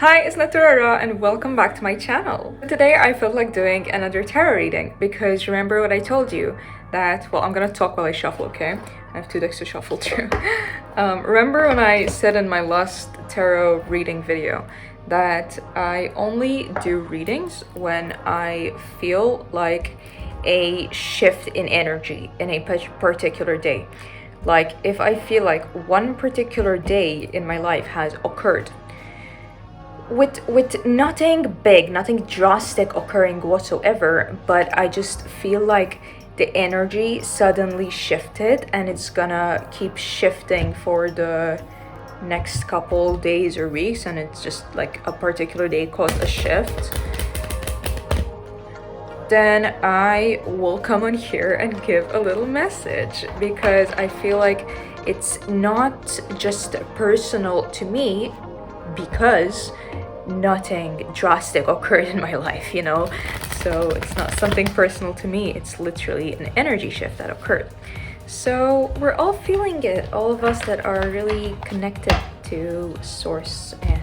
Hi, it's Nettura and welcome back to my channel. Today I felt like doing another tarot reading because remember what I told you that, well, I'm gonna talk while I shuffle, okay? I have two decks to shuffle too. Remember when I said in my last tarot reading video that I only do readings when I feel like a shift in energy in a particular day. Like if I feel like one particular day in my life has occurred with nothing big, nothing drastic occurring whatsoever, but I just feel like the energy suddenly shifted and it's gonna keep shifting for the next couple days or weeks, and it's just like a particular day caused a shift, then I will come on here and give a little message because I feel like it's not just personal to me because nothing drastic occurred in my life, you know? So it's not something personal to me, it's literally an energy shift that occurred. So we're all feeling it, all of us that are really connected to source and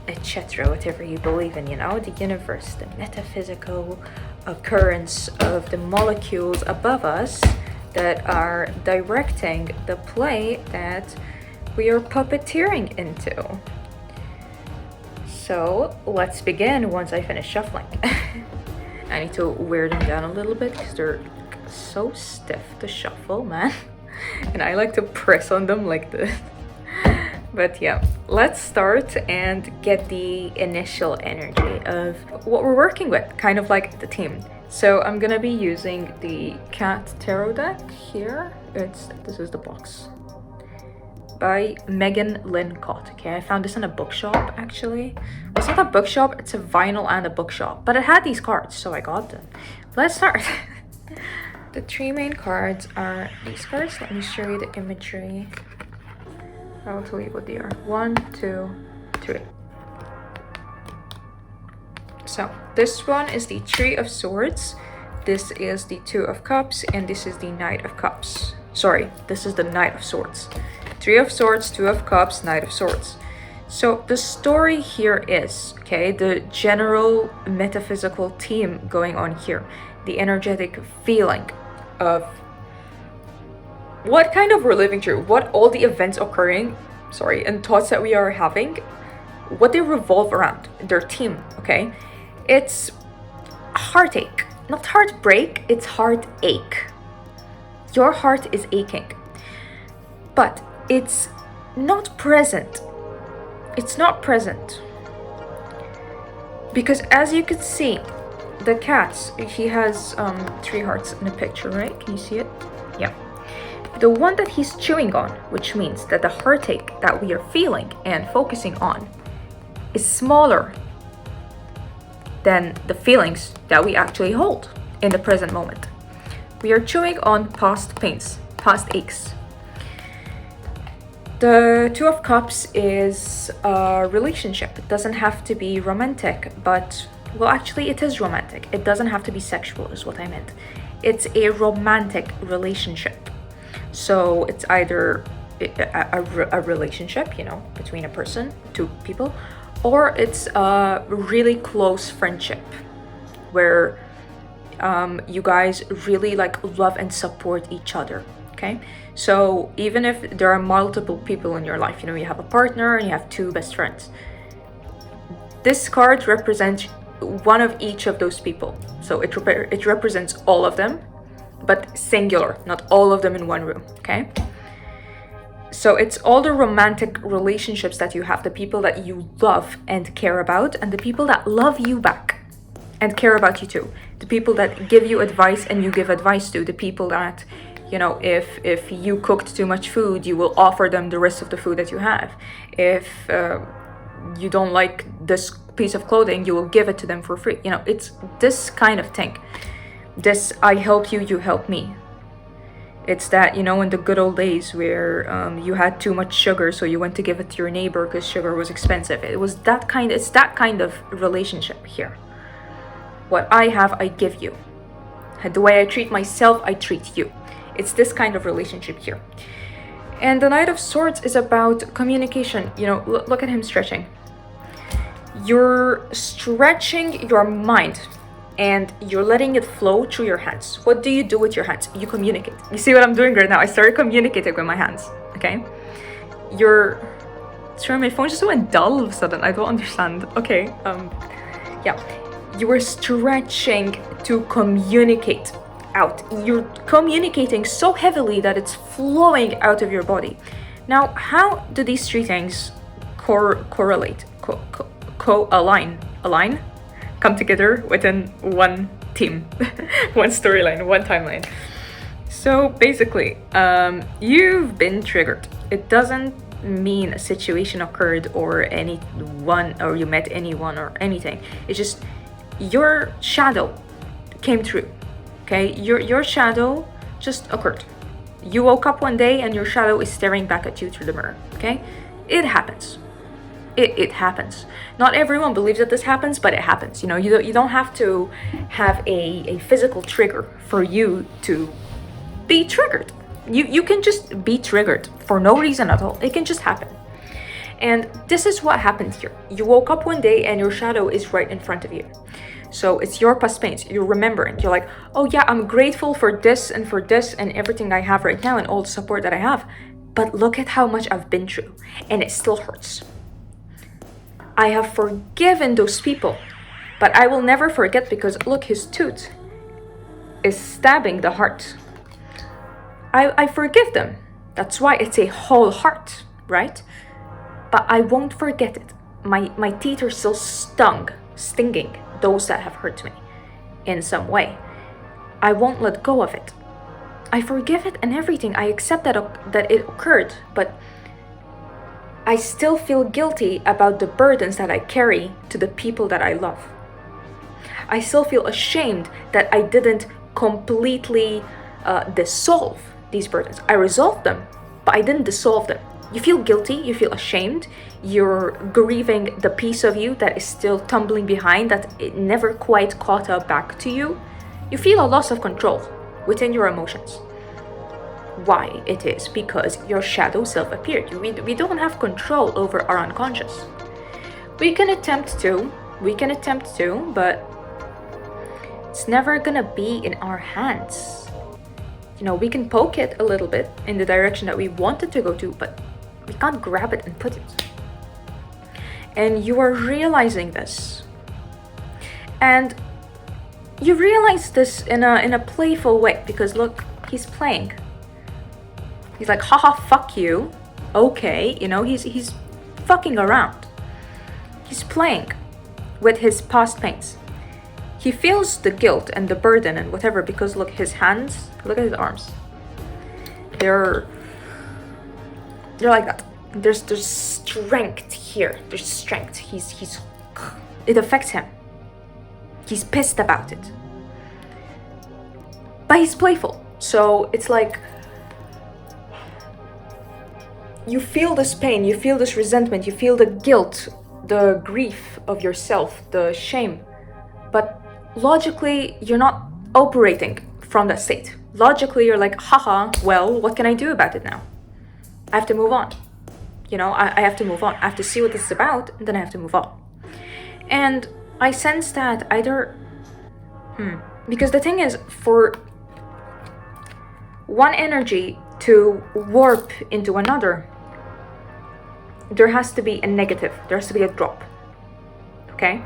etc., whatever you believe in, you know, the universe, the metaphysical occurrence of the molecules above us that are directing the play that we are puppeteering into. So let's begin once I finish shuffling. I need to wear them down a little bit because they're so stiff to shuffle, man. And I like to press on them like this. But yeah, let's start and get the initial energy of what we're working with, kind of like the theme. So I'm gonna be using the Cat Tarot deck here. This is the box by Megan Lynn Cott. Okay, I found this in a bookshop actually. Well, it's not a bookshop, it's a vinyl and a bookshop, but it had these cards, so I got them. Let's start. The three main cards are these cards. Let me show you the imagery. I'll tell you what they are. 1, 2, 3. So this one is the Three of Swords, this is the Two of Cups, and this is the Knight of Cups. Sorry, this is the Knight of Swords. Three of Swords, Two of Cups, Knight of Swords. So the story here is, okay, the general metaphysical theme going on here, the energetic feeling of what kind of we're living through, what all the events occurring, and thoughts that we are having, what they revolve around, their theme, okay? It's heartache, not heartbreak, it's heartache. Your heart is aching, but it's not present. It's not present. Because as you can see, the cat, he has 3 hearts in the picture, right? Can you see it? Yeah. The one that he's chewing on, which means that the heartache that we are feeling and focusing on is smaller than the feelings that we actually hold in the present moment. We are chewing on past pains, past aches. The Two of Cups is a relationship. It doesn't have to be romantic, but, well, actually it is romantic. It doesn't have to be sexual is what I meant. It's a romantic relationship. So it's either a relationship, you know, between a person, two people, or it's a really close friendship where you guys really like love and support each other. Okay, so even if there are multiple people in your life, you know, you have a partner and you have 2 best friends, this card represents one of each of those people. So it represents all of them, but singular, not all of them in one room. Okay, so it's all the romantic relationships that you have, the people that you love and care about, and the people that love you back and care about you too, the people that give you advice and you give advice to, the people that, you know, if you cooked too much food, you will offer them the rest of the food that you have. If you don't like this piece of clothing, you will give it to them for free. You know, it's this kind of thing. This I help you, you help me. It's that, you know, in the good old days where you had too much sugar, so you went to give it to your neighbor because sugar was expensive. It's that kind of relationship here. What I have, I give you. The way I treat myself, I treat you. It's this kind of relationship here. And the Knight of Swords is about communication. You know, look at him stretching. You're stretching your mind and you're letting it flow through your hands. What do you do with your hands? You communicate. You see what I'm doing right now? I started communicating with my hands, okay? Sorry, my phone just went dull all of a sudden. I don't understand. Okay, yeah. You are stretching to communicate out. You're communicating so heavily that it's flowing out of your body. Now, how do these three things correlate? Align? Come together within one team, one storyline, one timeline. So basically, you've been triggered. It doesn't mean a situation occurred or you met anyone or anything. It's just your shadow came through. Okay, your shadow just occurred. You woke up one day and your shadow is staring back at you through the mirror. Okay, it happens. It happens. Not everyone believes that this happens, but it happens. You know, you don't have to have a physical trigger for you to be triggered. You can just be triggered for no reason at all. It can just happen. And this is what happened here. You woke up one day and your shadow is right in front of you. So it's your past pains. You're remembering. You're like, oh yeah, I'm grateful for this and everything I have right now and all the support that I have. But look at how much I've been through and it still hurts. I have forgiven those people, but I will never forget because look, his tooth is stabbing the heart. I forgive them. That's why it's a whole heart, right? But I won't forget it. My teeth are still stinging those that have hurt me in some way. I won't let go of it. I forgive it and everything. I accept that it occurred, but I still feel guilty about the burdens that I carry to the people that I love. I still feel ashamed that I didn't completely dissolve these burdens. I resolved them, but I didn't dissolve them. You feel guilty, you feel ashamed, you're grieving the piece of you that is still tumbling behind, that it never quite caught up back to you. You feel a loss of control within your emotions. Why? It is because your shadow self appeared. We don't have control over our unconscious. We can attempt to, but it's never gonna be in our hands. You know, we can poke it a little bit in the direction that we want it to go to, but we can't grab it and put it. And you are realizing this. And you realize this in a playful way because look, he's playing. He's like, haha, fuck you. Okay, you know, he's fucking around. He's playing with his past pains. He feels the guilt and the burden and whatever because look, his hands, look at his arms. They're like that. There's strength here. There's strength. It affects him. He's pissed about it. But he's playful. So it's like you feel this pain, you feel this resentment, you feel the guilt, the grief of yourself, the shame. But logically, you're not operating from that state. Logically, you're like, haha, well, what can I do about it now? I have to move on. You know, I have to move on. I have to see what this is about, and then I have to move on. And I sense that either... Because the thing is, for one energy to warp into another, there has to be a negative. There has to be a drop. Okay?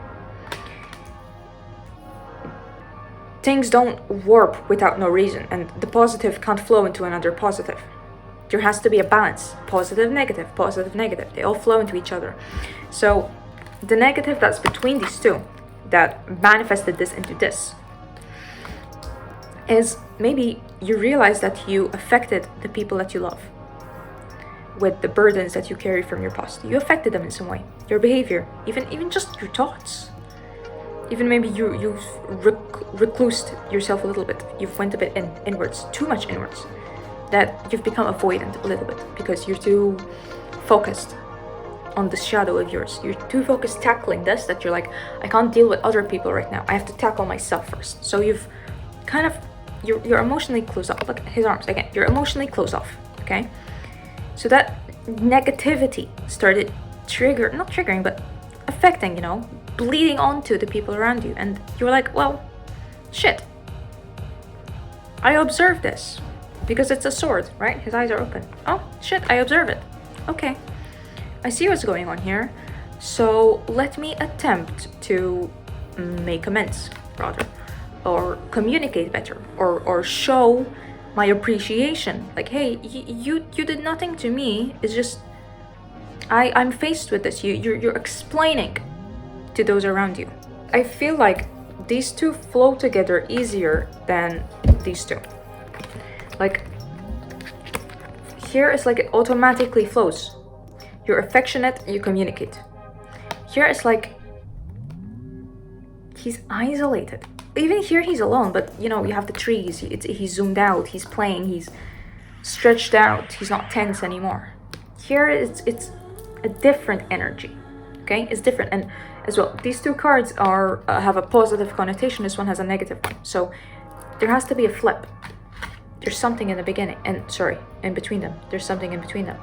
Things don't warp without no reason, and the positive can't flow into another positive. There has to be a balance. Positive, negative, positive, negative. They all flow into each other. So the negative that's between these two, that manifested this into this, is maybe you realize that you affected the people that you love with the burdens that you carry from your past. You affected them in some way. Your behavior, even just your thoughts. Even maybe you've reclused yourself a little bit. You've went a bit inwards, too much inwards. That you've become avoidant a little bit because you're too focused on the shadow of yours. You're too focused tackling this that you're like, I can't deal with other people right now. I have to tackle myself first. So you've kind of, you're emotionally closed off. Look at his arms again. You're emotionally closed off, okay? So that negativity started not triggering, but affecting, you know, bleeding onto the people around you. And you're like, well, shit. I observe this because it's a sword, right? His eyes are open. Oh, shit, I observe it. Okay, I see what's going on here. So let me attempt to make amends, rather, or communicate better, or show my appreciation. Like, hey, you did nothing to me. It's just I'm faced with this. You're explaining to those around you. I feel like these two flow together easier than these two. Like, here it's like it automatically flows. You're affectionate, you communicate. Here it's like he's isolated. Even here he's alone, but you know, you have the trees, he's zoomed out, he's playing, he's stretched out, he's not tense anymore. Here it's a different energy, okay? It's different. And as well, these two cards are have a positive connotation, this one has a negative one. So there has to be a flip. There's something in the beginning, and sorry, in between them. There's something in between them.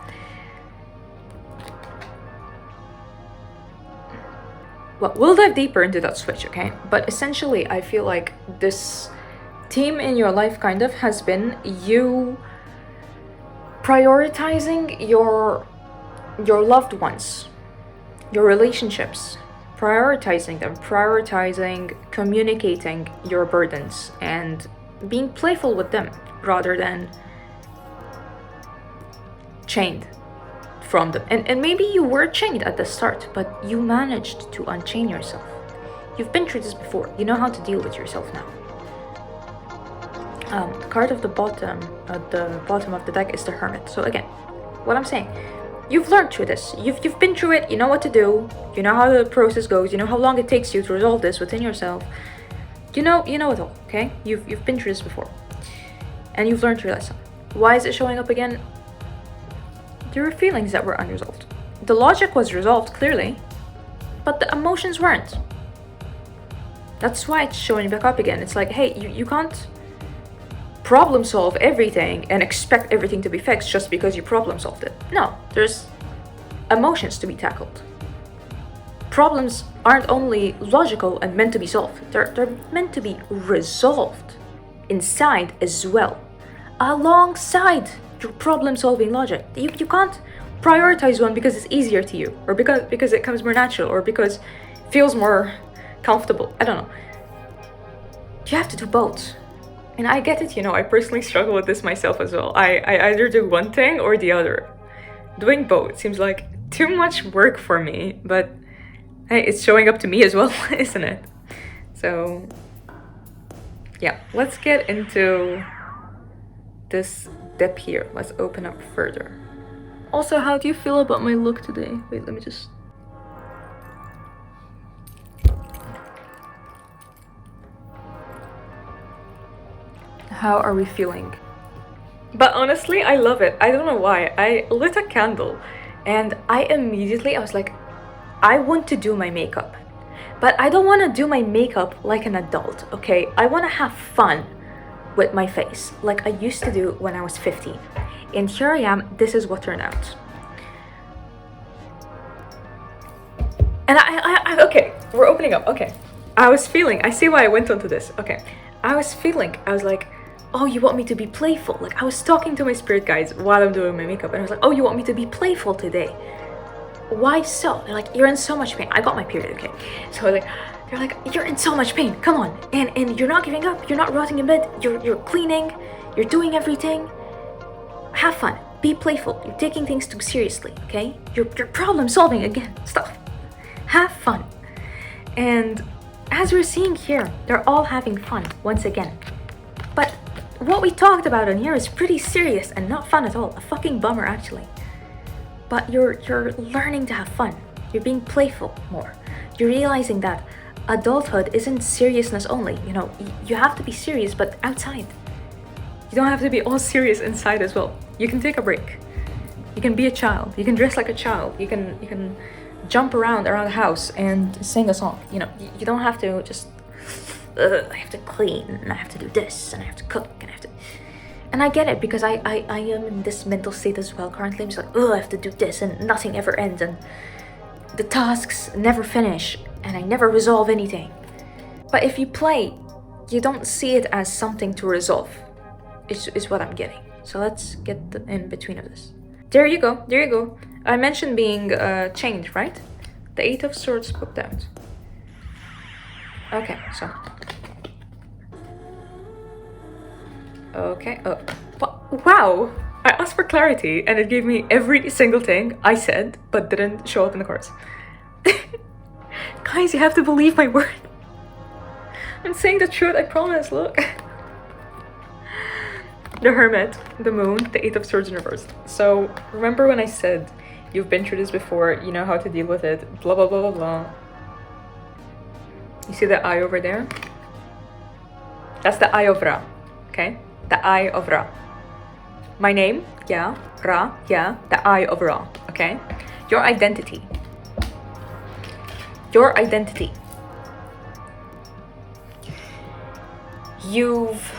Well, we'll dive deeper into that switch, okay? But essentially, I feel like this theme in your life kind of has been you prioritizing your loved ones, your relationships, prioritizing them, prioritizing communicating your burdens and being playful with them rather than chained from them. And maybe you were chained at the start, but you managed to unchain yourself. You've been through this before. You know how to deal with yourself now. Card of the bottom, at the bottom of the deck is the Hermit. So again, what I'm saying, you've learned through this. You've been through it. You know what to do. You know how the process goes. You know how long it takes you to resolve this within yourself. You know it all. Okay, you've been through this before, and you've learned your lesson. Why is it showing up again? There were feelings that were unresolved. The logic was resolved clearly, but the emotions weren't. That's why it's showing back up again. It's like, hey, you can't problem solve everything and expect everything to be fixed just because you problem solved it. No, there's emotions to be tackled. Problems aren't only logical and meant to be solved. They're meant to be resolved inside as well, alongside your problem-solving logic. You can't prioritize one because it's easier to you, or because it comes more natural, or because it feels more comfortable. I don't know. You have to do both. And I get it, you know, I personally struggle with this myself as well. I either do one thing or the other. Doing both seems like too much work for me, but hey, it's showing up to me as well, isn't it? So yeah, let's get into this dip here. Let's open up further. Also, how do you feel about my look today? Wait, let me just... How are we feeling? But honestly, I love it. I don't know why. I lit a candle and I was like, I want to do my makeup, but I don't want to do my makeup like an adult, okay? I want to have fun with my face like I used to do when I was 15. And here I am, this is what turned out. And I okay, we're opening up, okay. I see why I went onto this, okay. I was like, oh, you want me to be playful? Like, I was talking to my spirit guides while I'm doing my makeup, and I was like, oh, you want me to be playful today? Why so? They're like, you're in so much pain. I got my period, okay. So they're like, you're in so much pain, come on. And you're not giving up, you're not rotting in bed, you're cleaning, you're doing everything. Have fun, be playful, you're taking things too seriously, okay? You're problem solving again, stop. Have fun. And as we're seeing here, they're all having fun once again. But what we talked about in here is pretty serious and not fun at all. A fucking bummer, actually. But you're learning to have fun. You're being playful more. You're realizing that adulthood isn't seriousness only. You know, you have to be serious, but outside. You don't have to be all serious inside as well. You can take a break. You can be a child. You can dress like a child. You can jump around the house and sing a song. You know, you don't have to just, I have to clean, and I have to do this, and I have to cook, and I have to... And I get it, because I am in this mental state as well currently. I'm just like, I have to do this, and nothing ever ends, and the tasks never finish and I never resolve anything. But if you play, you don't see it as something to resolve, is what I'm getting. So let's get in between of this. There you go, there you go. I mentioned being chained, right? The Eight of Swords popped out. Okay, so. Okay, wow! I asked for clarity and it gave me every single thing I said, but didn't show up in the cards. Guys, you have to believe my word. I'm saying the truth, I promise, look. The Hermit, the Moon, the Eight of Swords in reverse. So, remember when I said, you've been through this before, you know how to deal with it, blah, blah, blah, blah, blah. You see the eye over there? That's the Eye of Ra, okay? The Eye of Ra. My name, yeah, Ra, yeah, the Eye of Ra, okay? Your identity. Your identity. You've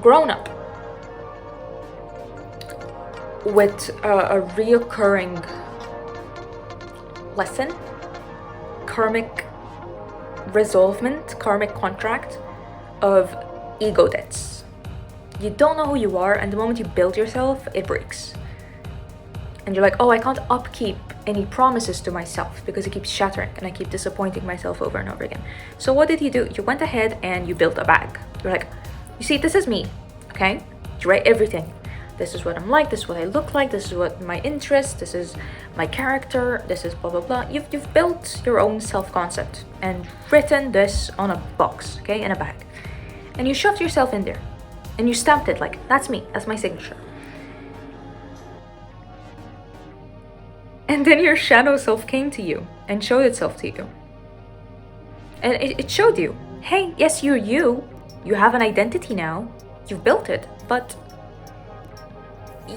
grown up with a reoccurring lesson, karmic resolvement, karmic contract of ego debts. You don't know who you are, and the moment you build yourself, it breaks. And you're like, oh, I can't upkeep any promises to myself because it keeps shattering and I keep disappointing myself over and over again. So what did you do? You went ahead and you built a bag. You're like, you see, this is me, okay? You write everything. This is what I'm like, this is what I look like, this is what my interests, this is my character, this is blah, blah, blah. You've built your own self-concept and written this on a box, okay, in a bag. And you shoved yourself in there and you stamped it like, that's me, that's my signature. And then your shadow self came to you and showed itself to you. And it showed you, hey, yes, you're you. You have an identity now. You've built it, but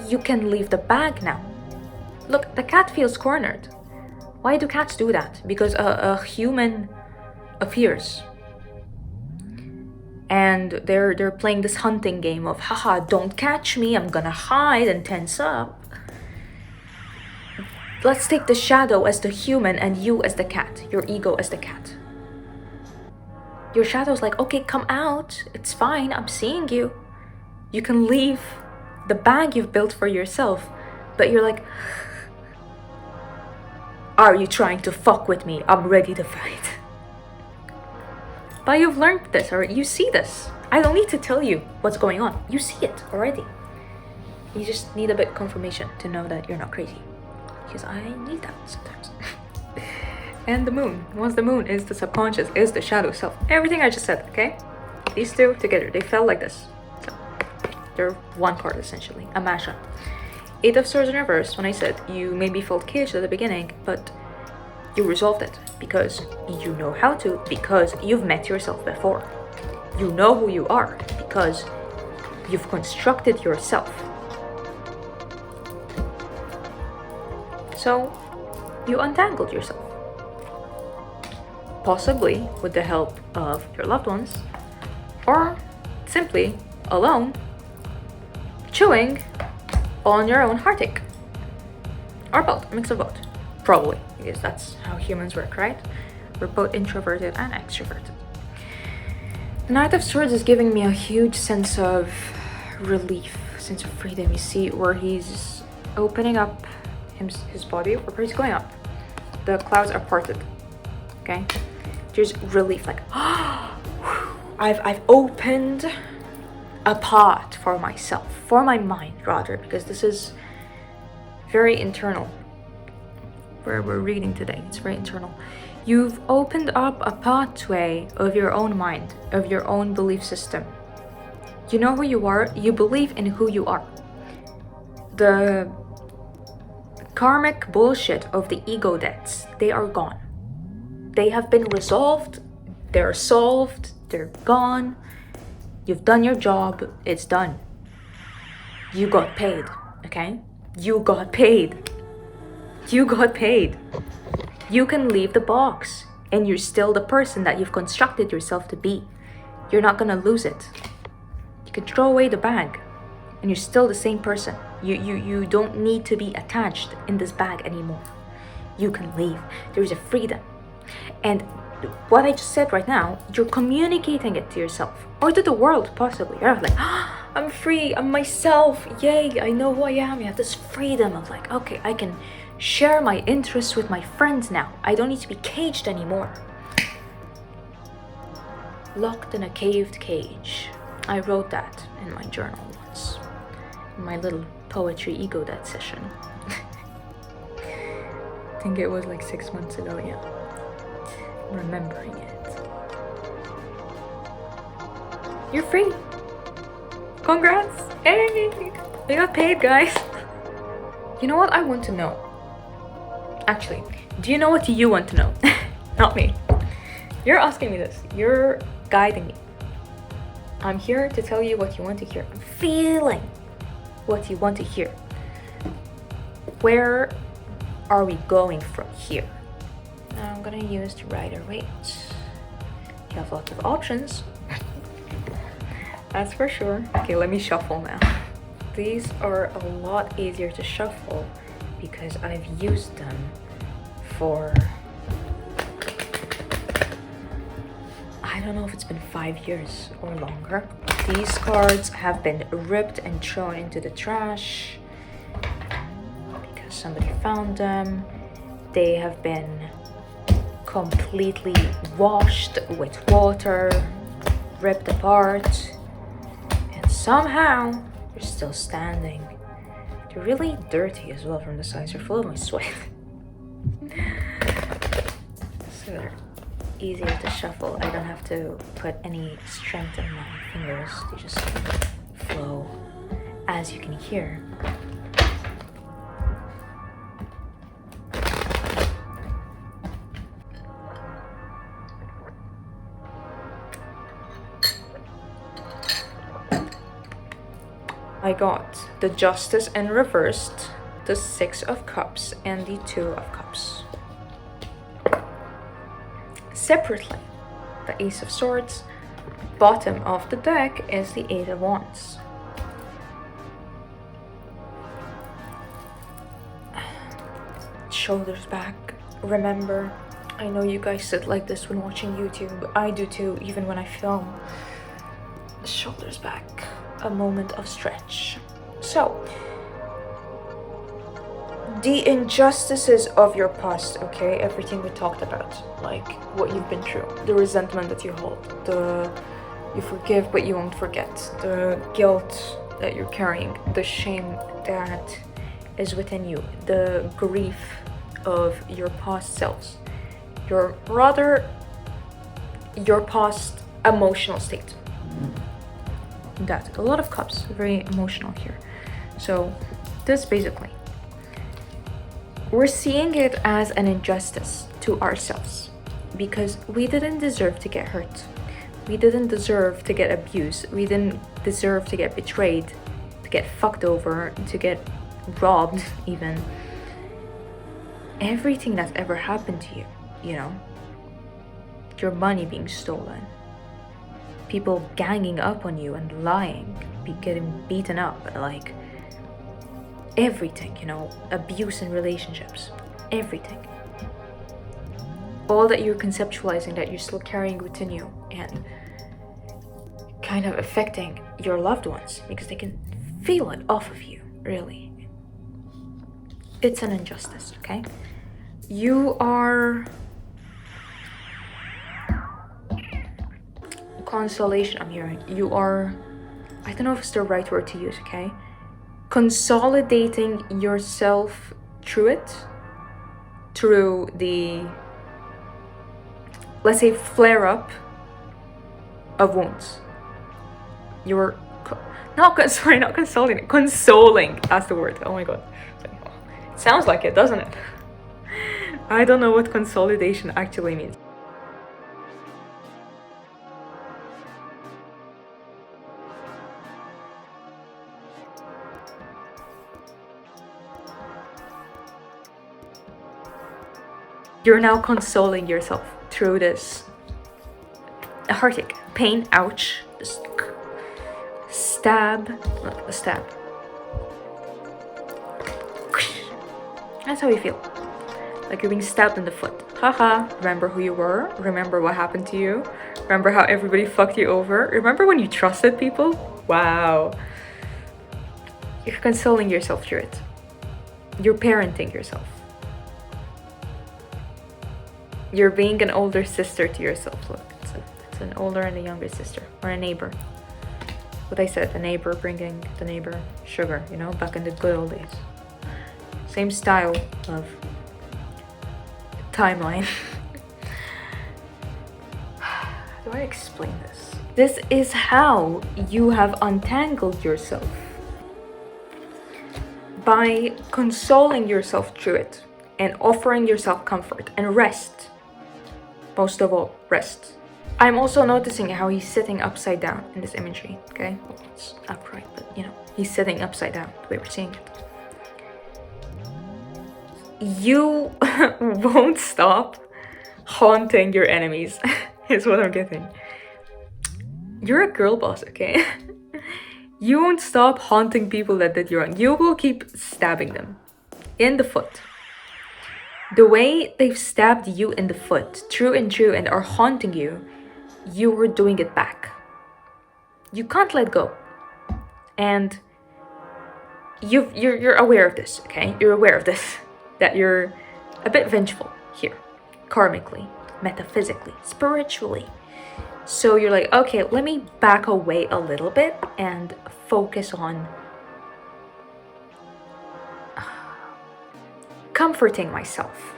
you can leave the bag now. Look, the cat feels cornered. Why do cats do that? Because a human appears. And they're playing this hunting game of, haha, don't catch me, I'm gonna hide and tense up. Let's take the shadow as the human and you as the cat, your ego as the cat. Your shadow's like, okay, come out, it's fine, I'm seeing you. You can leave the bag you've built for yourself, but you're like, are you trying to fuck with me? I'm ready to fight. But you've learned this, or you see this. I don't need to tell you what's going on. You see it already. You just need a bit of confirmation to know that you're not crazy. Because I need that sometimes. And the moon. Once the moon is the subconscious, is the shadow self. Everything I just said, okay? These two together, they felt like this. So they're one part essentially, a mashup. Eight of Swords in reverse, when I said you maybe felt caged at the beginning, but you resolved it because you know how to, because you've met yourself before. You know who you are because you've constructed yourself. So you untangled yourself. Possibly with the help of your loved ones, or simply alone, chewing on your own heartache. Or both, a mix of both. Probably, because that's how humans work, right? We're both introverted and extroverted. The Knight of Swords is giving me a huge sense of relief, sense of freedom. You see where he's opening up his body, or where he's going up. The clouds are parted, okay? There's relief, like, I've opened a path for myself, for my mind rather, because this is very internal. Where we're reading today, it's very internal. You've opened up a pathway of your own mind, of your own belief system. You know who you are, you believe in who you are. The karmic bullshit of the ego debts, they are gone. They have been resolved, they're solved, they're gone. You've done your job, it's done. You got paid, okay? You got paid. You got paid. You can leave the box and you're still the person that you've constructed yourself to be. You're not gonna lose it. You can throw away the bag and you're still the same person. You don't need to be attached in this bag anymore. You can leave. There is a freedom. And what I just said right now, you're communicating it to yourself or to the world, possibly. You're like, I'm free, I'm myself, yay, I know who I am. You have this freedom of like, okay, I can share my interests with my friends now. I don't need to be caged anymore. Locked in a caved cage. I wrote that in my journal once, in my little poetry ego death session. I think it was like 6 months ago, yeah. Remembering it. You're free. Congrats. Hey, we got paid, guys. You know what I want to know? Actually, do you know what you want to know? Not me. You're asking me this. You're guiding me. I'm here to tell you what you want to hear. I'm feeling what you want to hear. Where are we going from here? Now I'm gonna use the Rider-Waite. You have lots of options. That's for sure. Okay, let me shuffle now. These are a lot easier to shuffle because I've used them for, I don't know if it's been 5 years or longer. These cards have been ripped and thrown into the trash because somebody found them. They have been completely washed with water, ripped apart, and somehow they're still standing. They're really dirty as well from the sides. They're full of my sweat. So they're easier to shuffle. I don't have to put any strength in my fingers. They just flow, as you can hear. I got the Justice in reversed, the 6 of Cups, and the 2 of Cups. Separately, the Ace of Swords. Bottom of the deck is the 8 of Wands. Shoulders back. Remember, I know you guys sit like this when watching YouTube. I do too, even when I film. Shoulders back. A moment of stretch. So, the injustices of your past, okay? Everything we talked about, like what you've been through, the resentment that you hold, you forgive but you won't forget, the guilt that you're carrying, the shame that is within you, the grief of your past selves, your past emotional state. That a lot of cups, very emotional here. So this basically, we're seeing it as an injustice to ourselves because we didn't deserve to get hurt. We didn't deserve to get abused. We didn't deserve to get betrayed, to get fucked over, to get robbed even. Everything that's ever happened to you, you know, your money being stolen, people ganging up on you and lying, getting beaten up, like everything, you know, abuse in relationships, everything. All that you're conceptualizing, that you're still carrying within you and kind of affecting your loved ones because they can feel it off of you, really. It's an injustice, okay? You are consolation, I'm hearing. You are, I don't know if it's the right word to use, okay? Consolidating yourself through it, through the, let's say, flare up of wounds. You're not consolidating, consoling, that's the word. Oh my god. It sounds like it, doesn't it? I don't know what consolidation actually means. You're now consoling yourself through this heartache, pain, ouch, stab, That's how you feel. Like you're being stabbed in the foot. Haha, remember who you were? Remember what happened to you? Remember how everybody fucked you over? Remember when you trusted people? Wow. You're consoling yourself through it. You're parenting yourself. You're being an older sister to yourself. Look, it's an older and a younger sister, or a neighbor. What I said, the neighbor bringing the neighbor sugar, you know, back in the good old days. Same style of timeline. How do I explain this? This is how you have untangled yourself. By consoling yourself through it and offering yourself comfort and rest. Most of all, rest. I'm also noticing how he's sitting upside down in this imagery, okay? Well, it's upright, but you know, he's sitting upside down the way we're seeing it. You won't stop haunting your enemies, is what I'm getting. You're a girl boss, okay? You won't stop haunting people that did you wrong. You will keep stabbing them in the foot. The way they've stabbed you in the foot, true and true, and are haunting you, you were doing it back. You can't let go. And you're aware of this, okay? You're aware of this. That you're a bit vengeful here. Karmically, metaphysically, spiritually. So you're like, okay, let me back away a little bit and focus on comforting myself.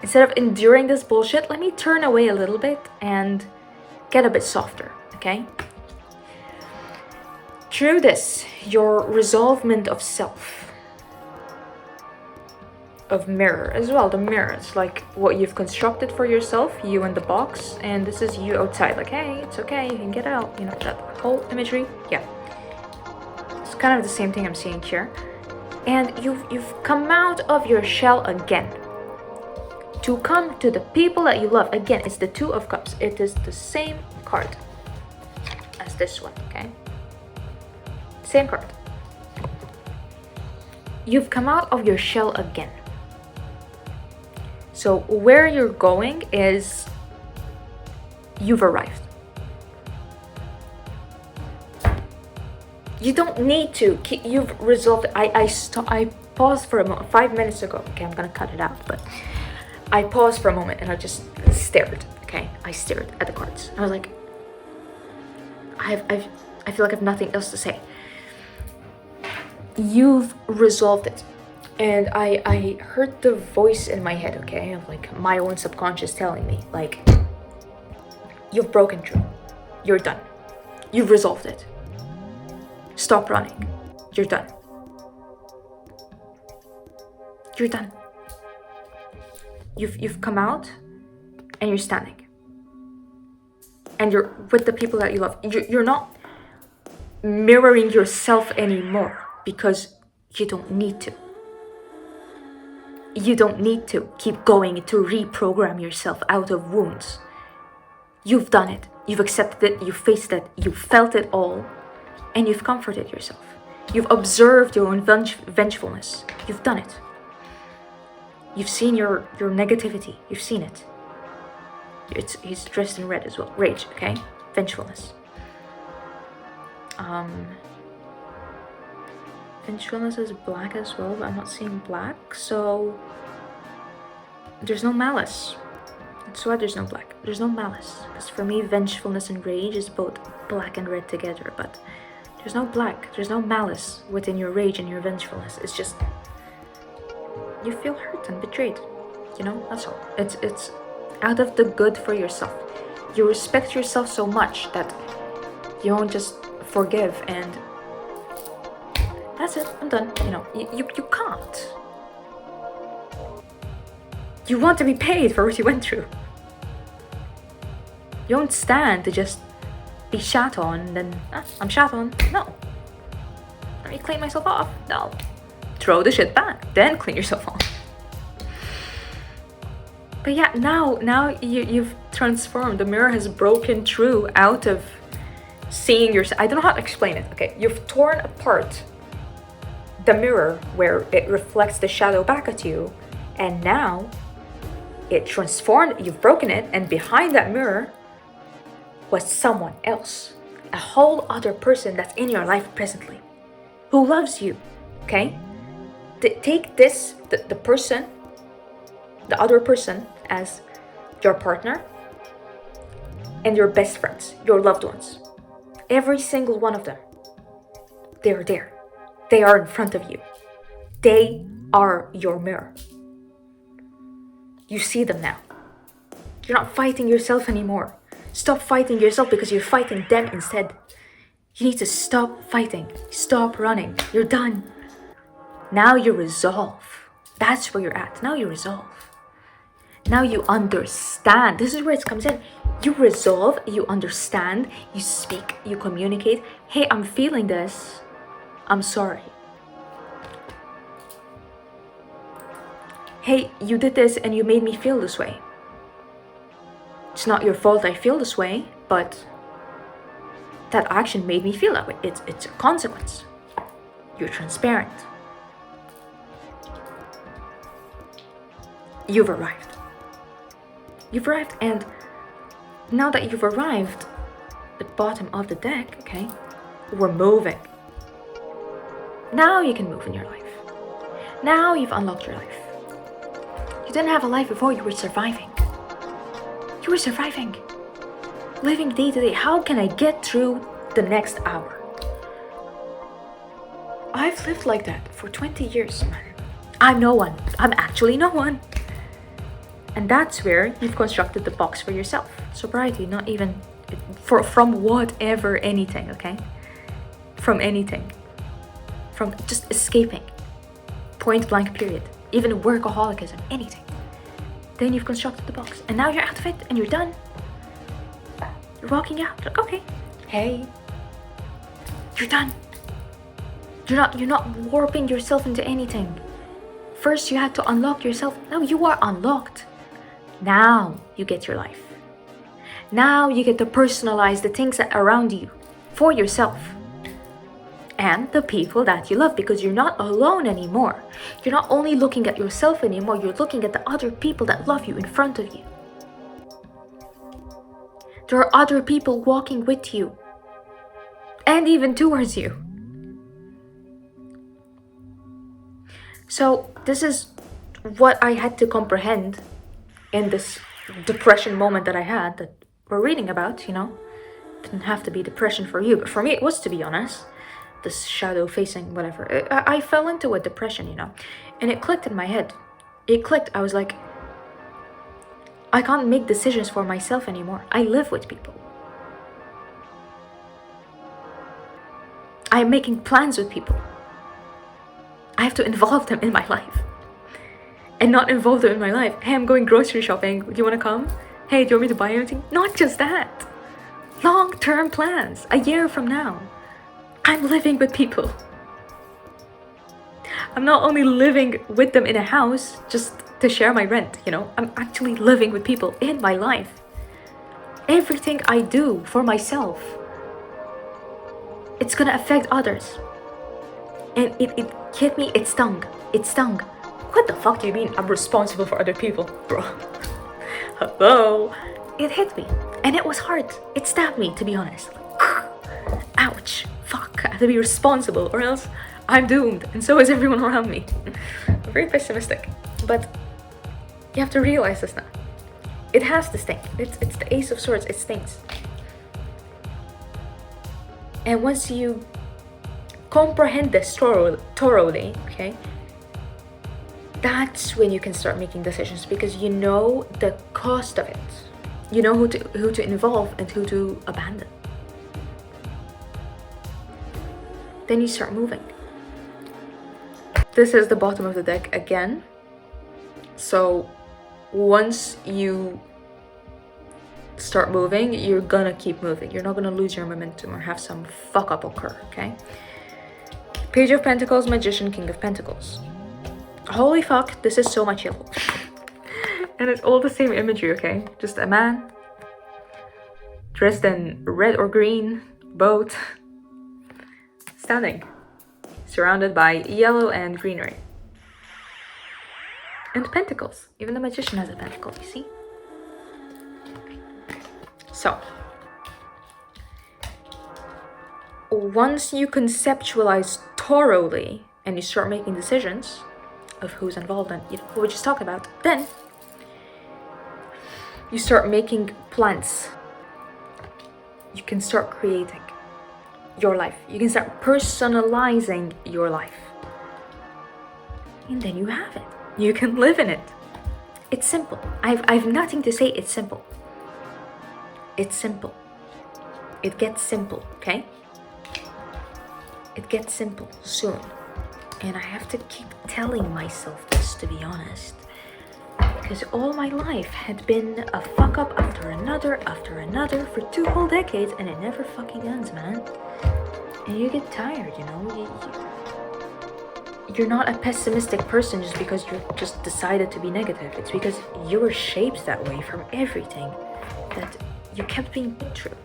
Instead of enduring this bullshit, let me turn away a little bit and get a bit softer, okay? Through this, your resolvement of self, of mirror as well. The mirror is like what you've constructed for yourself, you in the box, and this is you outside, like, hey, it's okay, you can get out, you know, that whole imagery. Yeah, it's kind of the same thing I'm seeing here. And you've come out of your shell again to come to the people that you love. Again, it's the Two of Cups. It is the same card as this one, okay? Same card. You've come out of your shell again. So where you're going is you've arrived. You don't need to. You've resolved. I paused for a moment 5 minutes ago. Okay, I'm gonna cut it out, but I paused for a moment and I just stared. Okay, I stared at the cards. I was like, I feel like I have nothing else to say. You've resolved it. And I heard the voice in my head, okay, of like my own subconscious telling me, like, you've broken through. You're done. You've resolved it. Stop running. You're done. You're done. You've come out and you're standing. And you're with the people that you love. You're not mirroring yourself anymore because you don't need to. You don't need to keep going to reprogram yourself out of wounds. You've done it. You've accepted it. You've faced it. You've felt it all. And you've comforted yourself. You've observed your own vengefulness. You've done it. You've seen your negativity. You've seen it. He's dressed in red as well. Rage, okay? Vengefulness. Vengefulness is black as well, but I'm not seeing black, so there's no malice. That's why there's no black. There's no malice. Because for me, vengefulness and rage is both black and red together, but there's no black. There's no malice within your rage and your vengefulness. It's just you feel hurt and betrayed. You know, that's all. It's out of the good for yourself. You respect yourself so much that you won't just forgive and that's it, I'm done. You know, you can't. You want to be paid for what you went through. You don't stand to just be shat on and then, I'm shat on. No. Let me clean myself off. No. Throw the shit back, then clean yourself off. But yeah, now you've transformed. The mirror has broken through out of seeing yourself. I don't know how to explain it. Okay, you've torn apart the mirror where it reflects the shadow back at you, and now it transformed, you've broken it, and behind that mirror was someone else, a whole other person that's in your life presently, who loves you, okay? Take this, the person, the other person, as your partner and your best friends, your loved ones. Every single one of them, they're there. They are in front of you. They are your mirror. You see them now. You're not fighting yourself anymore. Stop fighting yourself because you're fighting them instead. You need to stop fighting. Stop running. You're done. Now you resolve. That's where you're at. Now you resolve. Now you understand. This is where it comes in. You resolve, you understand, you speak, you communicate. Hey, I'm feeling this. I'm sorry. Hey, you did this and you made me feel this way. It's not your fault I feel this way, but that action made me feel that way. It's a consequence. You're transparent. You've arrived. You've arrived, and now that you've arrived at the bottom of the deck, okay, we're moving. Now you can move in your life. Now you've unlocked your life. You didn't have a life before, you were surviving. You were surviving. Living day to day. How can I get through the next hour? I've lived like that for 20 years, man. I'm no one. I'm actually no one. And that's where you've constructed the box for yourself. Sobriety, not even from whatever, anything, okay? From anything. From just escaping. Point blank period. Even workaholism, anything. Then you've constructed the box. And now you're out of it and you're done. You're walking out. Like, okay. Hey. You're done. You're not warping yourself into anything. First you had to unlock yourself. Now you are unlocked. Now you get your life. Now you get to personalize the things that are around you for yourself and the people that you love, because you're not alone anymore. You're not only looking at yourself anymore, you're looking at the other people that love you in front of you. There are other people walking with you and even towards you. So this is what I had to comprehend in this depression moment that I had, that we're reading about, you know. It didn't have to be depression for you, but for me it was, to be honest. This shadow facing whatever. I fell into a depression, you know, and it clicked in my head. It clicked. I was like, I can't make decisions for myself anymore. I live with people. I'm making plans with people. I have to involve them in my life. And not involve them in my life. Hey, I'm going grocery shopping. Do you want to come? Hey, do you want me to buy anything? Not just that. Long-term plans. A year from now. I'm living with people. I'm not only living with them in a house just to share my rent, you know. I'm actually living with people in my life. Everything I do for myself, it's gonna affect others. And it hit me, it stung. It stung. What the fuck do you mean I'm responsible for other people? Bro. Hello? It hit me. And it was hard. It stabbed me, to be honest. Ouch. Fuck. I have to be responsible or else I'm doomed. And so is everyone around me. I'm very pessimistic. But you have to realize this now. It has to sting. It's the Ace of Swords. It stings. And once you comprehend this thoroughly, okay, that's when you can start making decisions, because you know the cost of it. You know who to involve and who to abandon. Then you start moving. This is the bottom of the deck again. So once you start moving, you're gonna keep moving. You're not gonna lose your momentum or have some fuck up occur, okay? Page of Pentacles, Magician, King of Pentacles. Holy fuck, this is so much yellow. And it's all the same imagery, okay? Just a man dressed in red or green, boat, standing surrounded by yellow and greenery. And pentacles. Even the magician has a pentacle, you see? So, once you conceptualize thoroughly and you start making decisions of who's involved and what we just talked about, then you start making plans. You can start creating your life. You can start personalizing your life. And then you have it. You can live in it. It's simple. I've nothing to say. It's simple. It's simple. It gets simple, okay? It gets simple soon. And I have to keep telling myself this, to be honest. Because all my life had been a fuck up after another for 2 whole decades, and it never fucking ends, man. And you get tired, you know? You're not a pessimistic person just because you just decided to be negative. It's because you were shaped that way from everything that you kept being put through.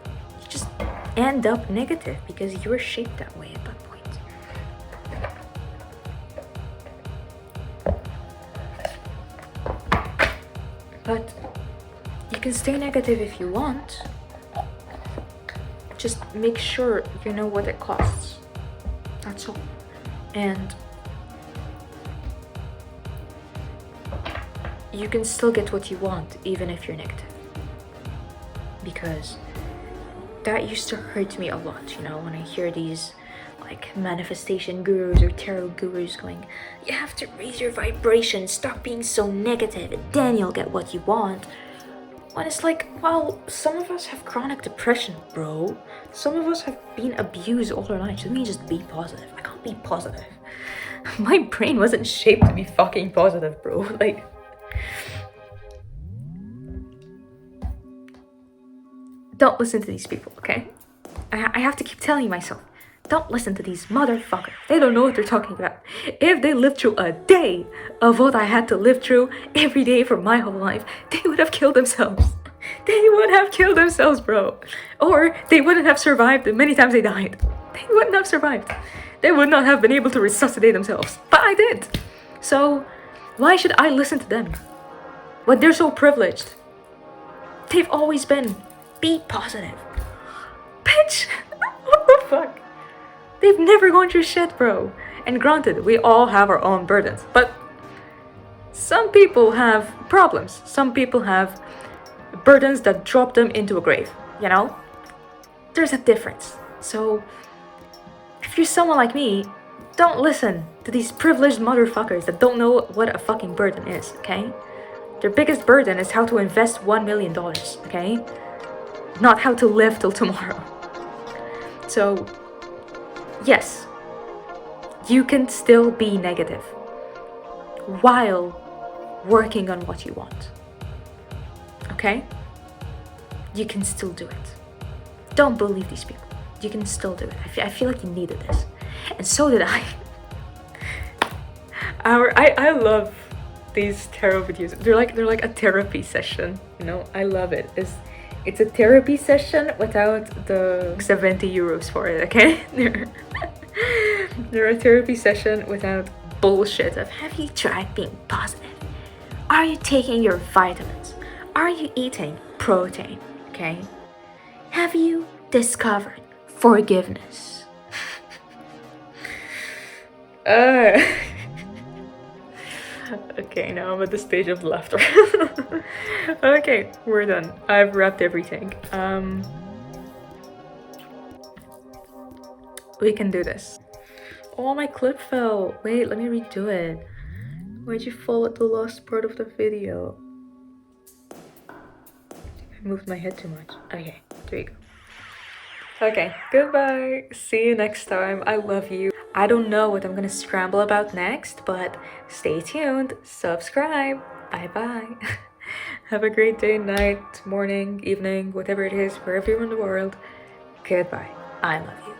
You just end up negative because you were shaped that way at that point. But you can stay negative if you want. Just make sure you know what it costs. That's all. And you can still get what you want even if you're negative. Because that used to hurt me a lot, you know, when I hear these like manifestation gurus or tarot gurus going, you have to raise your vibration, stop being so negative, and then you'll get what you want. When it's like, well, some of us have chronic depression, bro. Some of us have been abused all our lives. Let me just be positive. I can't be positive. My brain wasn't shaped to be fucking positive, bro. Like, don't listen to these people, okay? I have to keep telling myself, don't listen to these motherfuckers. They don't know what they're talking about. If they lived through a day of what I had to live through every day for my whole life, they would have killed themselves. They would have killed themselves, bro. Or they wouldn't have survived the many times they died. They wouldn't have survived. They would not have been able to resuscitate themselves. But I did. So why should I listen to them? When they're so privileged. They've always been. Be positive. Bitch, what the fuck? They've never gone through shit, bro. And granted, we all have our own burdens, but some people have problems. Some people have burdens that drop them into a grave, you know? There's a difference. So, if you're someone like me, don't listen to these privileged motherfuckers that don't know what a fucking burden is, okay? Their biggest burden is how to invest $1 million, okay? Not how to live till tomorrow. So, yes, you can still be negative while working on what you want. Okay? You can still do it. Don't believe these people. You can still do it. I feel like you needed this. And so did I. I love these tarot videos. They're like a therapy session, you know? I love it. It's a therapy session without the 70 euros for it, okay? They're a therapy session without bullshit of, have you tried being positive? Are you taking your vitamins? Are you eating protein, okay? Have you discovered forgiveness? Okay, now I'm at the stage of laughter. Okay, we're done. I've wrapped everything. We can do this. Oh, my clip fell. Wait, let me redo it. Why'd you fall at the last part of the video? I moved my head too much. Okay, there you go. Okay, goodbye. See you next time. I love you. I don't know what I'm gonna scramble about next, but stay tuned. Subscribe. Bye-bye. Have a great day, night, morning, evening, whatever it is, wherever you're in the world. Goodbye. I love you.